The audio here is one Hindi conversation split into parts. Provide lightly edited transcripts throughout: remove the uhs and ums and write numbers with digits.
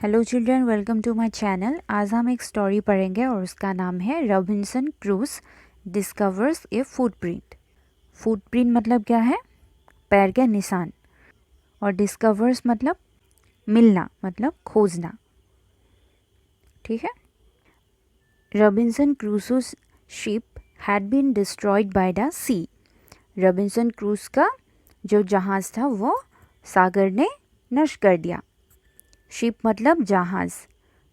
Hello children, welcome to my channel. आज हम एक स्टोरी पढ़ेंगे और उसका नाम है Robinson Crusoe discovers a footprint. Footprint मतलब क्या है? पैर के निशान। और डिस्कवर्स मतलब मिलना, मतलब खोजना। ठीक है। Robinson Crusoe's ship had been destroyed by the sea. Robinson Crusoe का जो जहाज़ था वो सागर ने नष्ट कर दिया। शिप मतलब जहाज़,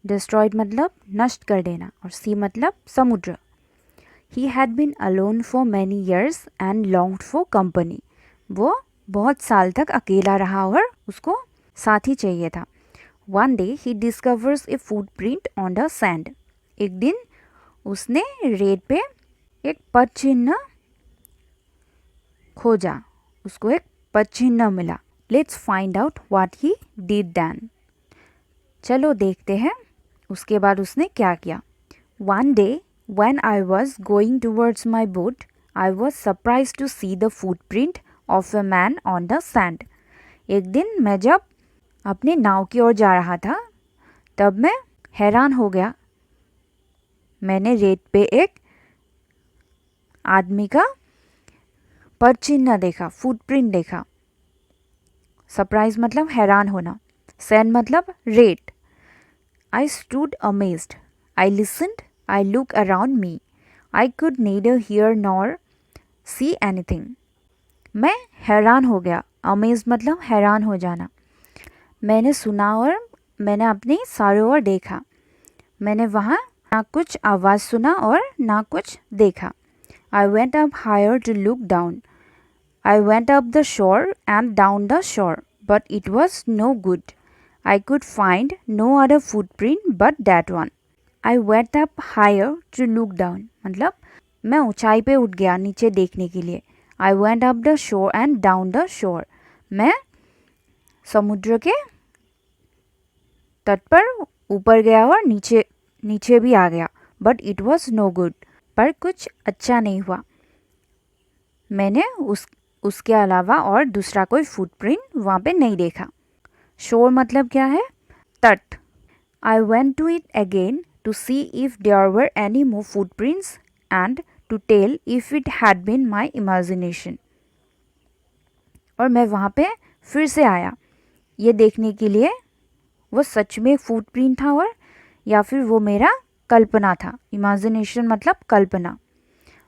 डिस्ट्रॉयड मतलब नष्ट कर देना, और सी मतलब समुद्र। He had been alone for many years and longed for company. वो बहुत साल तक अकेला रहा और उसको साथी चाहिए था। One day he discovers a footprint on the sand. एक दिन उसने रेत पे एक पद चिन्ह खोजा, उसको एक पद चिन्ह मिला। Let's find out what he did then. चलो देखते हैं उसके बाद उसने क्या किया। One day when I was going towards my boat, I was surprised to see the footprint of a man on the sand. एक दिन मैं जब अपने नाव की ओर जा रहा था तब मैं हैरान हो गया। मैंने रेत पे एक आदमी का पद चिन्ह देखा, फुटप्रिंट देखा। सरप्राइज मतलब हैरान होना, सैंड मतलब रेत। I stood amazed. I listened. I looked around me. I could neither hear nor see anything. मैं हैरान हो गया। Amazed मतलब हैरान हो जाना। मैंने सुना और मैंने अपनी चारों ओर देखा। मैंने वहाँ ना कुछ आवाज़ सुना और ना कुछ देखा। I went up higher to look down. I went up the shore and down the shore, but it was no good. I could find no other footprint but that one. I went up higher to look down. मतलब मैं ऊंचाई पे उठ गया नीचे देखने के लिए। I went up the shore and down the shore. मैं समुद्र के तट पर ऊपर गया और नीचे भी आ गया। But it was no good. पर कुछ अच्छा नहीं हुआ। मैंने उसके अलावा और दूसरा कोई फुटप्रिंट वहाँ पे नहीं देखा। शोर मतलब क्या है? तट। I went to it again to see if there were any more footprints and to tell if it had been my imagination. और मैं वहाँ पे फिर से आया ये देखने के लिए वो सच में फुटप्रिंट था और या फिर वो मेरा कल्पना था। इमेजिनेशन मतलब कल्पना।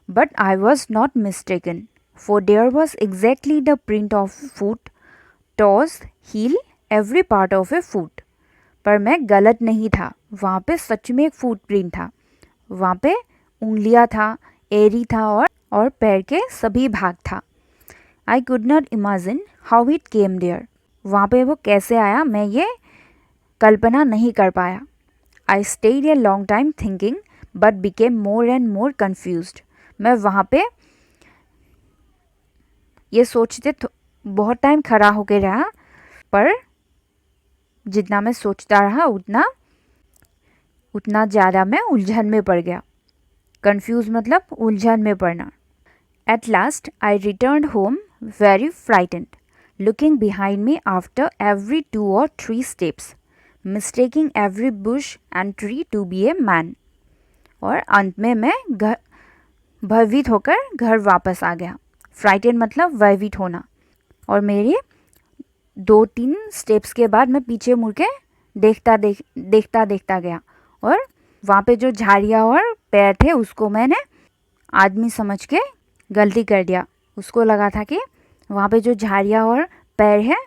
But I was not mistaken, for there was exactly the print of foot, toes, heel, every part of a foot. पर मैं गलत नहीं था, वहाँ पे सच में एक फुटप्रिंट था। वहाँ पे उंगलियाँ था, एरी था और पैर के सभी भाग था। I could not imagine how it came there. वहाँ पे वो कैसे आया मैं ये कल्पना नहीं कर पाया। I stayed a long time thinking but became more and more confused. मैं वहाँ पे ये सोचते बहुत टाइम खड़ा होके रहा, पर जितना मैं सोचता रहा उतना ज़्यादा मैं उलझन में पड़ गया। कंफ्यूज मतलब उलझन में पड़ना। At last I return home very frightened, looking behind me after every 2 or 3 steps, mistaking every bush and tree to be a man. और अंत में मैं भयभीत होकर घर वापस आ गया। फ्राइटेंड मतलब भयभीत होना। और मेरे 2-3 स्टेप्स के बाद मैं पीछे मुड़ के देखता गया और वहाँ पे जो झाड़ियाँ और पैर थे उसको मैंने आदमी समझ के गलती कर दिया। उसको लगा था कि वहाँ पे जो झाड़ियाँ और पैर है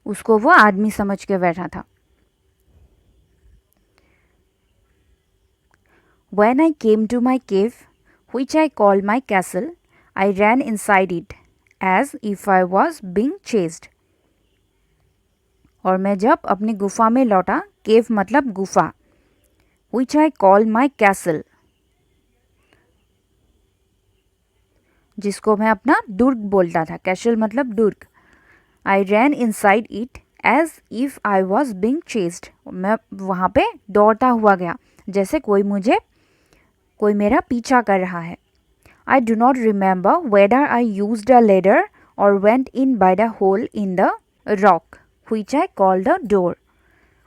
उसको वो आदमी समझ के बैठा था। When I came to my cave, which I called my castle, I ran inside it as if I was being chased. और मैं जब अपनी गुफा में लौटा, केव मतलब गुफा, which I call my castle, जिसको मैं अपना दुर्ग बोलता था। कैसल मतलब दुर्ग। I ran inside it as if I was being chased. मैं वहाँ पे दौड़ता हुआ गया जैसे कोई मेरा पीछा कर रहा है। I do not remember whether I used a ladder or went in by the hole in the rock, which I called the door.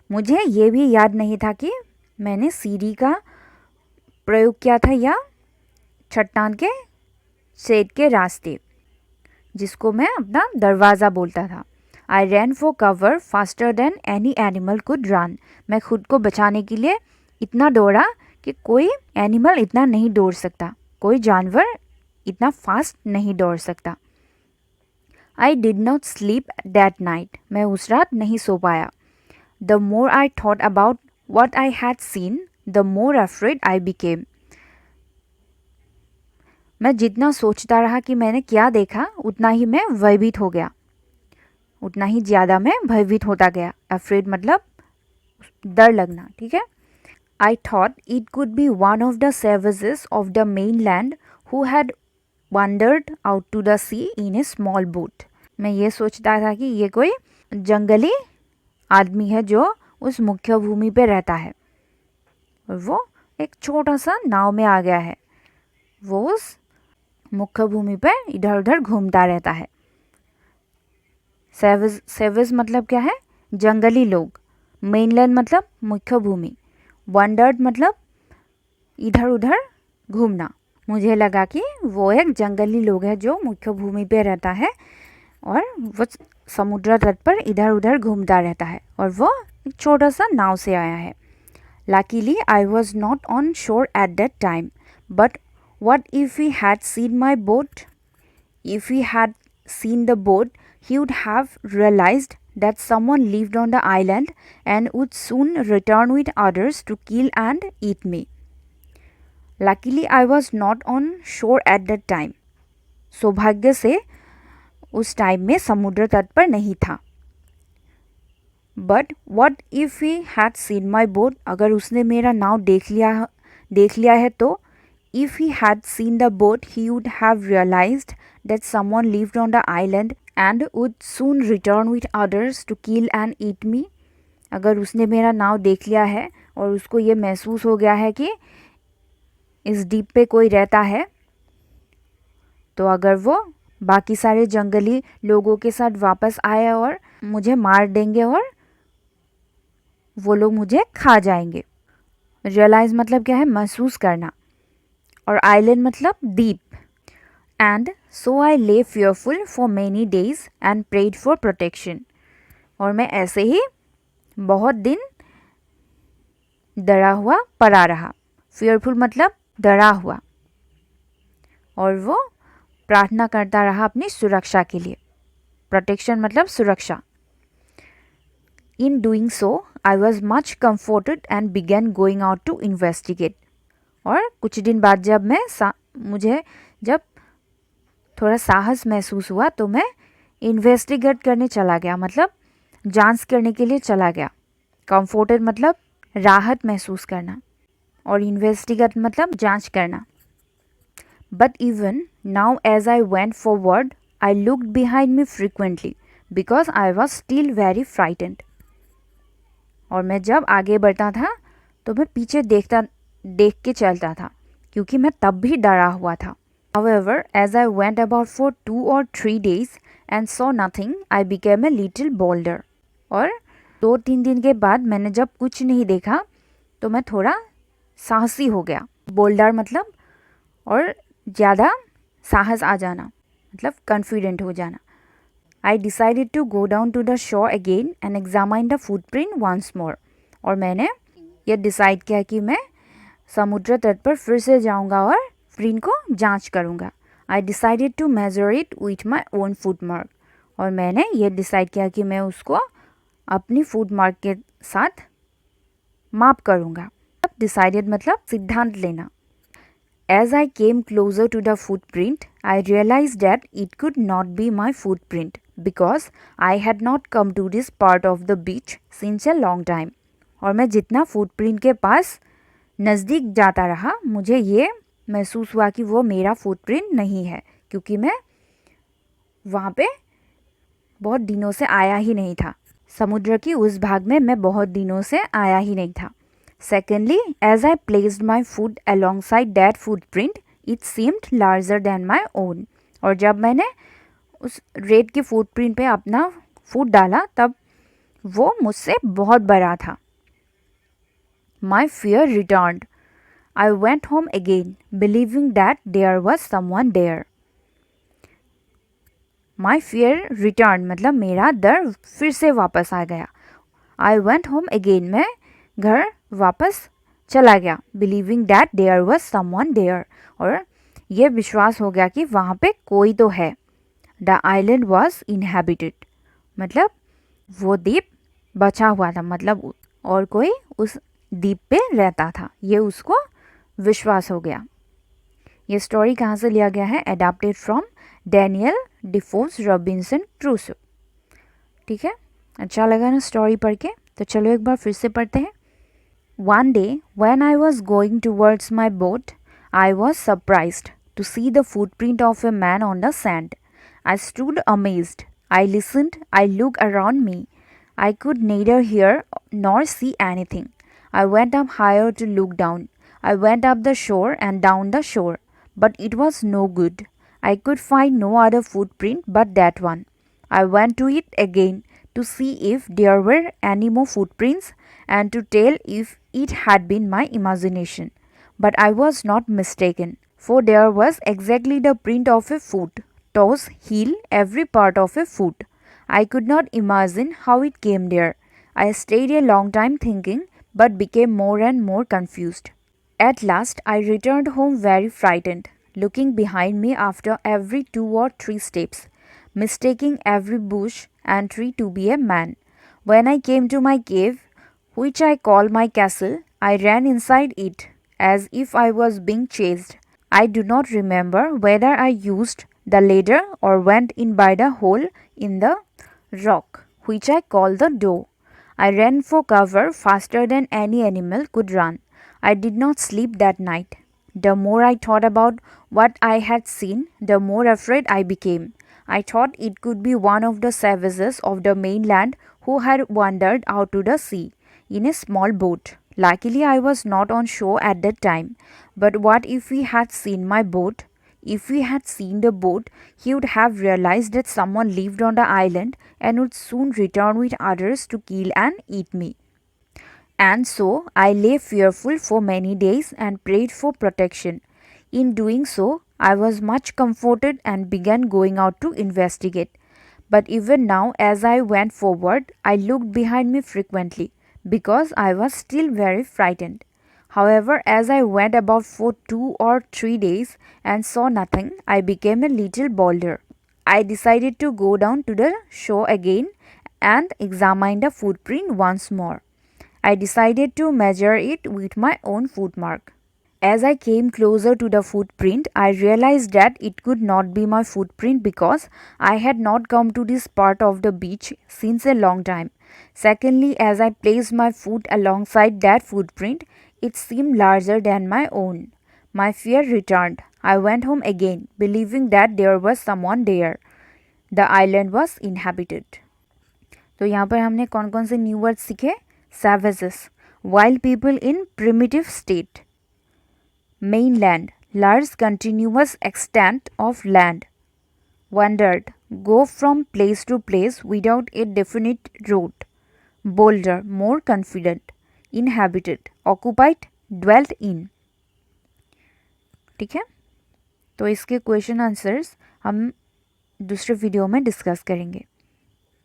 मुझे ये भी याद नहीं था कि मैंने सीढ़ी का प्रयोग किया था या चट्टान के शेड के रास्ते, जिसको मैं अपना दरवाज़ा बोलता था। I ran for cover faster than any animal could run. मैं खुद को बचाने के लिए इतना दौड़ा कि कोई एनिमल इतना नहीं दौड़ सकता, कोई जानवर इतना फास्ट नहीं दौड़ सकता। I did not sleep that night. मैं उस रात नहीं सो पाया। The more I thought about what I had seen, the more afraid I became. मैं जितना सोचता रहा कि मैंने क्या देखा, उतना ही मैं भयभीत हो गया, उतना ही ज़्यादा मैं भयभीत होता गया। Afraid मतलब डर लगना, ठीक है। I thought it could be one of the savages of the mainland who had wandered out to the sea in a small boat. मैं ये सोचता था कि ये कोई जंगली आदमी है जो उस मुख्य भूमि पे रहता है और वो एक छोटा सा नाव में आ गया है। वो उस मुख्य भूमि पे इधर उधर घूमता रहता है। सेवेज मतलब क्या है? जंगली लोग। मेनलैंड मतलब मुख्य भूमि। वंडर्ड मतलब इधर उधर घूमना। मुझे लगा कि वो एक जंगली लोग है जो मुख्य भूमि पे रहता है और वो समुद्र तट पर इधर उधर घूमता रहता है और वो एक छोटा सा नाव से आया है। Luckily, I was not on shore at that time. But what if he had seen my boat? If he had seen the boat, he would have realized that someone lived on the island and would soon return with others to kill and eat me. Luckily, I was not on shore at that time. सौभाग्य से उस टाइम में समुद्र तट पर नहीं था। But what if he had seen my boat, अगर उसने मेरा नाव देख लिया है तो if he had seen the boat he would have realised that someone lived on the island and would soon return with others to kill and eat me. अगर उसने मेरा नाव देख लिया है और उसको ये महसूस हो गया है कि इस द्वीप पे कोई रहता है, तो अगर वो बाकी सारे जंगली लोगों के साथ वापस आए और मुझे मार देंगे और वो लोग मुझे खा जाएंगे। रियलाइज मतलब क्या है? महसूस करना। और आइलैंड मतलब द्वीप। And so I lay fearful for many days and prayed for protection. और मैं ऐसे ही बहुत दिन डरा हुआ पड़ा रहा। फियरफुल मतलब डरा हुआ, और वो प्रार्थना करता रहा अपनी सुरक्षा के लिए। प्रोटेक्शन मतलब सुरक्षा। In doing so, I was much comforted and began going out to investigate. और कुछ दिन बाद जब मुझे जब थोड़ा साहस महसूस हुआ तो मैं इन्वेस्टिगेट करने चला गया, मतलब जांच करने के लिए चला गया। कंफर्टेड मतलब राहत महसूस करना और इन्वेस्टिगेट मतलब जांच करना। But even now as I went forward, I looked behind me frequently because I was still very frightened. और मैं जब आगे बढ़ता था तो मैं पीछे देख के चलता था क्योंकि मैं तब भी डरा हुआ था। However, as I went about for 2 or 3 days and saw nothing, I became a little bolder. और 2-3 दिन के बाद मैंने जब कुछ नहीं देखा तो मैं थोड़ा साहसी हो गया। बोल्डर मतलब और ज़्यादा साहस आ जाना, मतलब कॉन्फिडेंट हो जाना। I decided to go down to the shore again and examine the footprint once more. और मैंने ये डिसाइड किया कि मैं समुद्र तट पर फिर से जाऊंगा और प्रिंट को जांच करूंगा। I decided to measure it with my own footmark. और मैंने ये डिसाइड किया कि मैं उसको अपनी फुटमार्क के साथ माप करूंगा। अब डिसाइडेड मतलब सिद्धांत लेना। As I came closer to the footprint, I realized that it could not be my footprint because I had not come to this part of the beach since a long time. और मैं जितना फुटप्रिंट के पास नज़दीक जाता रहा, मुझे ये महसूस हुआ कि वो मेरा फुटप्रिंट नहीं है क्योंकि मैं वहाँ पे बहुत दिनों से आया ही नहीं था। समुद्र की उस भाग में मैं बहुत दिनों से आया ही नहीं था। Secondly, as I placed my foot alongside that footprint, it seemed larger than my own. और जब मैंने उस रेत की फुटप्रिंट पे अपना फुट डाला तब वो मुझसे बहुत बड़ा था। My fear returned. I went home again, believing that there was someone there. My fear returned मतलब मेरा डर फिर से वापस आ गया. I went home again, मैं घर वापस चला गया. Believing that there was someone there. और ये विश्वास हो गया कि वहाँ पे कोई तो है. The island was inhabited. मतलब वो द्वीप बचा हुआ था, मतलब और कोई उस द्वीप पे रहता था. ये उसको विश्वास हो गया. ये स्टोरी कहाँ से लिया गया है? Adapted from Daniel Defoe's Robinson Crusoe. ठीक है, अच्छा लगा ना स्टोरी पढ़ के? तो चलो एक बार फिर से पढ़ते हैं. One day when I was going towards my boat, I was surprised to see the footprint of a man on the sand. I stood amazed. I listened. I looked around me. I could neither hear nor see anything. I went up higher to look down. I went up the shore and down the shore, but it was no good. I could find no other footprint but that one. I went to it again to see if there were any more footprints and to tell if it had been my imagination. But I was not mistaken, for there was exactly the print of a foot, toes, heel, every part of a foot. I could not imagine how it came there. I stayed a long time thinking, but became more and more confused. At last, I returned home very frightened, looking behind me after every 2 or 3 steps, mistaking every bush and tree to be a man. When I came to my cave, which I call my castle, I ran inside it as if I was being chased. I do not remember whether I used the ladder or went in by the hole in the rock, which I call the door. I ran for cover faster than any animal could run. I did not sleep that night. The more I thought about what I had seen, the more afraid I became. I thought it could be one of the savages of the mainland who had wandered out to the sea in a small boat. Luckily, I was not on shore at that time. But what if he had seen my boat? If he had seen the boat, he would have realized that someone lived on the island and would soon return with others to kill and eat me. And so I lay fearful for many days and prayed for protection. In doing so, I was much comforted and began going out to investigate. But even now, as I went forward, I looked behind me frequently because I was still very frightened. However, as I went about for 2 or 3 days and saw nothing, I became a little bolder. I decided to go down to the shore again and examine the footprint once more. I decided to measure it with my own footmark. As I came closer to the footprint, I realized that it could not be my footprint because I had not come to this part of the beach since a long time. Secondly, as I placed my foot alongside that footprint, it seemed larger than my own. My fear returned. I went home again, believing that there was someone there. The island was inhabited. तो यहाँ पर हमने कौन कौन से न्यू वर्ड सीखे? Savages, wild people in primitive state. Mainland, large continuous extent of land. Wandered, go from place to place without a definite route. Bolder, more confident. Inhabited, occupied, dwelt in. ठीक है, तो इसके क्वेश्चन आंसर्स हम दूसरे वीडियो में डिस्कस करेंगे.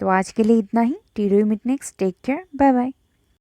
तो आज के लिए इतना ही. टी डू meet next. Take care. Bye bye.